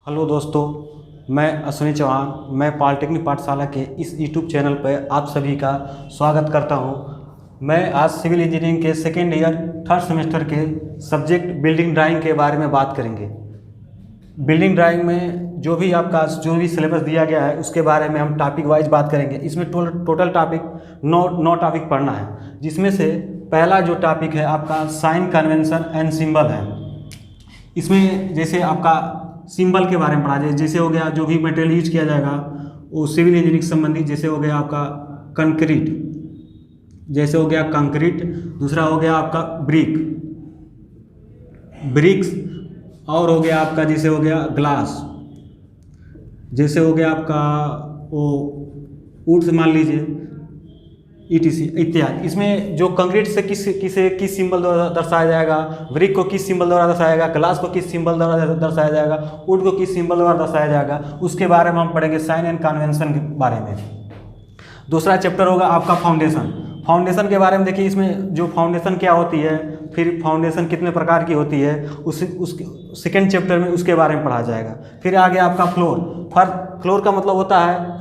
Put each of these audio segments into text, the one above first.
Hello दोस्तों, मैं अश्विनी चौहान। मैं पॉलिटेक्निक पाठशाला के इस यूट्यूब चैनल पर आप सभी का स्वागत करता हूं। मैं आज सिविल इंजीनियरिंग के सेकेंड ईयर थर्ड सेमेस्टर के सब्जेक्ट बिल्डिंग ड्राइंग के बारे में बात करेंगे। बिल्डिंग ड्राइंग में जो भी सिलेबस दिया गया है उसके बारे में हम टॉपिक वाइज बात करेंगे। इसमें टोटल टॉपिक नौ टॉपिक पढ़ना है, जिसमें से पहला जो टॉपिक है आपका साइन कन्वेंशन एंड सिंबल है। इसमें जैसे आपका सिंबल के बारे में पढ़ा जाए, जैसे हो गया जो भी मटेरियल यूज किया जाएगा वो सिविल इंजीनियरिंग से संबंधित, जैसे हो गया आपका कंक्रीट, जैसे हो गया कंक्रीट। दूसरा हो गया आपका ब्रिक्स, और हो गया आपका जैसे हो गया ग्लास, जैसे हो गया आपका वो वुड्स मान लीजिए, ETC इत्यादि। इसमें जो कंक्रीट से किस सिंबल द्वारा दर्शाया जाएगा, ब्रिक को किस सिंबल द्वारा दर्शाया जाएगा, ग्लास को किस सिंबल द्वारा दर्शाया जाएगा, वुड को किस सिंबल द्वारा दर्शाया जाएगा, उसके बारे में हम पढ़ेंगे साइन एंड कन्वेंशन के बारे में। दूसरा चैप्टर होगा आपका फाउंडेशन के बारे में। देखिए इसमें जो फाउंडेशन क्या होती है, फिर फाउंडेशन कितने प्रकार की होती है, उस सेकेंड चैप्टर में उसके बारे में पढ़ा जाएगा। फिर आगे आपका फ्लोर का मतलब होता है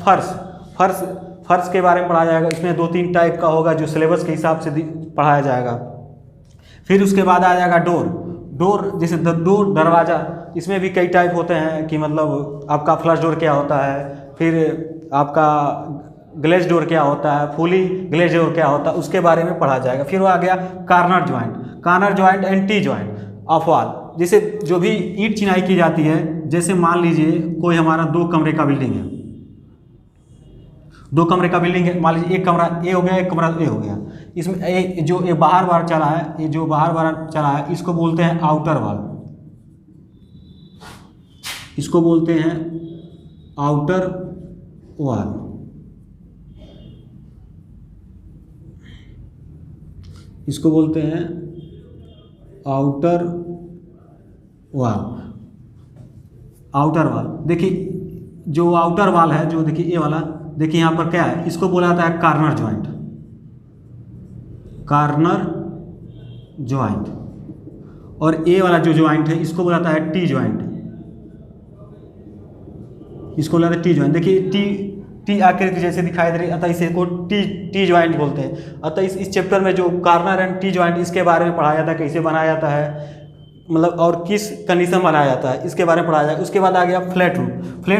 फर्श के बारे में पढ़ाया जाएगा। इसमें 2-3 टाइप का होगा जो सिलेबस के हिसाब से पढ़ाया जाएगा। फिर उसके बाद आ जाएगा डोर, जैसे डोर दरवाज़ा, इसमें भी कई टाइप होते हैं कि मतलब आपका फ्लश डोर क्या होता है, फिर आपका ग्लेज डोर क्या होता है, फुली ग्लेज डोर क्या होता है, उसके बारे में पढ़ा जाएगा। फिर वो आ गया corner joint and T joint of wall. जैसे जो भी ईंट चिनाई की जाती है, जैसे मान लीजिए कोई हमारा 2 कमरे का बिल्डिंग है, 2 कमरे का बिल्डिंग है, मान लीजिए एक कमरा ए हो गया, एक कमरा ए हो गया। इसमें जो बाहर चला है, ये जो बाहर चला है इसको बोलते हैं आउटर वॉल, इसको बोलते हैं आउटर वॉल। इसको बोलते हैं आउटर वॉल। देखिए जो आउटर वॉल है, जो देखिए ये वाला, देखिए यहाँ पर क्या है, इसको बोला जाता है कार्नर जॉइंट। और ए वाला जो जॉइंट है इसको बोला जाता है टी जॉइंट, इसको बोला जाता है टी जॉइंट। देखिए टी आकृति जैसे दिखाई दे रही है, अतः इसे को टी जॉइंट बोलते हैं। अतः इस चैप्टर में जो कार्नर एंड टी जॉइंट, इसके बारे में पढ़ाया जाता है, कैसे बनाया जाता है, मतलब और किस कंडीशन बनाया जाता है, इसके बारे में पढ़ाया जाए। उसके बाद आ गया फ्लैट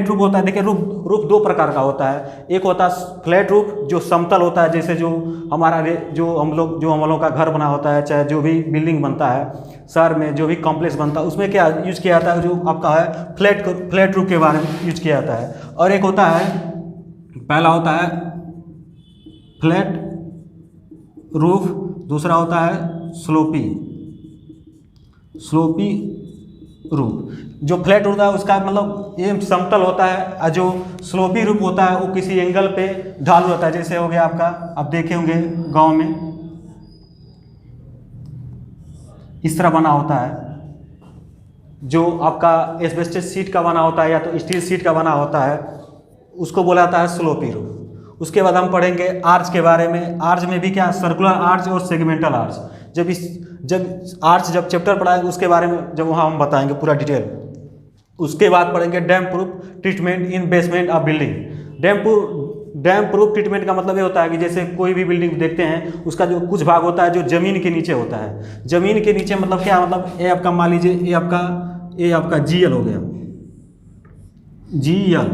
रूफ होता है। देखिए रूफ 2 प्रकार का होता है। एक होता है फ्लैट रूफ जो समतल होता है, जैसे जो हमारा जो हम लोग का घर बना होता है, चाहे जो भी बिल्डिंग बनता है शहर में, जो भी कॉम्प्लेक्स बनता है, उसमें क्या यूज किया जाता है, जो आपका है फ्लैट रूफ के बारे में यूज किया जाता है। और एक होता है, पहला होता है फ्लैट रूफ, दूसरा होता है स्लोपी रूफ। जो फ्लैट होता है उसका मतलब ये समतल होता है, और जो स्लोपी रूफ होता है वो किसी एंगल पे ढालू होता है। जैसे हो गया आपका, आप देखे होंगे गांव में इस तरह बना होता है, जो आपका एस्बेस्टस शीट का बना होता है या तो स्टील शीट का बना होता है, उसको बोला जाता है स्लोपी रूफ। उसके बाद हम पढ़ेंगे आर्च के बारे में। आर्च में भी क्या, सर्कुलर आर्च और सेगमेंटल आर्च। जब चैप्टर पढ़ाएंगे उसके बारे में, जब वहाँ हम बताएंगे पूरा डिटेल। उसके बाद पढ़ेंगे dam proof treatment in basement of building. Dam proof treatment का मतलब ये होता है कि जैसे कोई भी बिल्डिंग देखते हैं, उसका जो कुछ भाग होता है जो ज़मीन के नीचे होता है। ज़मीन के नीचे मतलब क्या, मतलब ये आपका मान लीजिए ये आपका GL हो गया, GL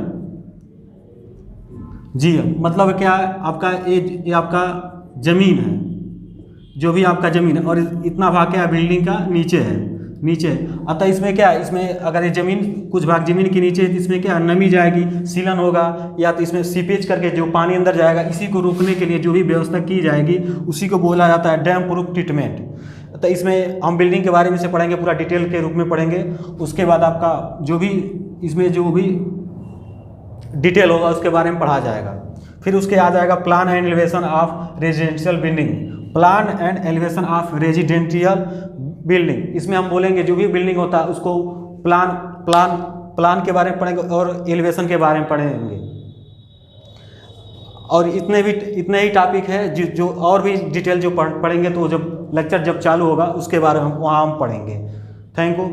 मतलब क्या है आपका, ये आपका ज़मीन है, जो भी आपका ज़मीन है, और इतना भाग क्या बिल्डिंग का नीचे है। अतः इसमें क्या, इसमें अगर ये ज़मीन कुछ भाग ज़मीन के नीचे है, तो इसमें क्या नमी जाएगी, सीलन होगा, या तो इसमें सीपेज करके जो पानी अंदर जाएगा, इसी को रोकने के लिए जो भी व्यवस्था की जाएगी उसी को बोला जाता है डैम प्रूफ ट्रीटमेंट। तो इसमें हम बिल्डिंग के बारे में से पढ़ेंगे, पूरा डिटेल के रूप में पढ़ेंगे। उसके बाद आपका जो भी इसमें जो भी डिटेल होगा उसके बारे में पढ़ा जाएगा। फिर उसके आ जाएगा plan and elevation of residential building. इसमें हम बोलेंगे जो भी बिल्डिंग होता है उसको प्लान के बारे में पढ़ेंगे और एलिवेशन के बारे में पढ़ेंगे। और इतने ही टॉपिक है जो और भी डिटेल जो पढ़ेंगे, तो जब लेक्चर चालू होगा उसके बारे में वहाँ हम पढ़ेंगे। Thank you.